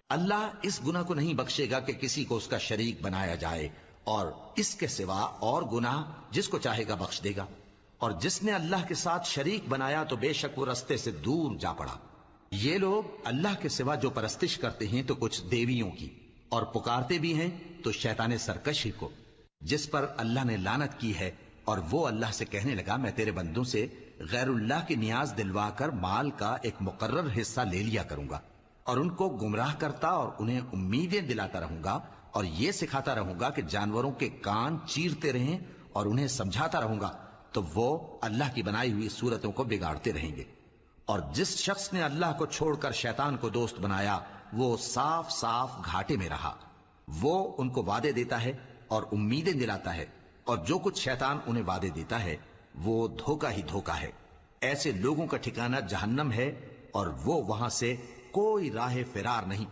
अल्लाह इस गुनाह को नहीं बख्शेगा कि किसी को उसका शरीक बनाया जाए, और इसके सिवा और गुनाह जिसको चाहेगा बख्श देगा। और जिसने अल्लाह के साथ शरीक बनाया तो बेशक वो रस्ते से दूर जा पड़ा। ये लोग अल्लाह के सिवा जो परस्तिश करते हैं तो कुछ देवियों की, और पुकारते भी हैं तो शैतान सरकशी को, जिस पर अल्लाह ने लानत की है। और वो अल्लाह से कहने लगा, मैं तेरे बंदों से गैरुल्लाह की नियाज दिलवाकर माल का एक मुकर्रर हिस्सा ले लिया करूंगा, और उनको गुमराह करता और उन्हें उम्मीदें दिलाता रहूंगा, और ये सिखाता रहूंगा कि जानवरों के कान चीरते रहें, और उन्हें समझाता रहूंगा, तो वो अल्लाह की बनाई हुई सूरतों को बिगाड़ते रहेंगे। और जिस शख्स ने अल्लाह को छोड़कर शैतान को दोस्त बनाया, वो साफ साफ घाटे में रहा। वो उनको वादे देता है और उम्मीदें दिलाता है, और जो कुछ शैतान उन्हें वादे देता है वो धोखा ही धोखा है। ऐसे लोगों का ठिकाना जहन्नम है, और वो वहां से कोई राह फिरार नहीं।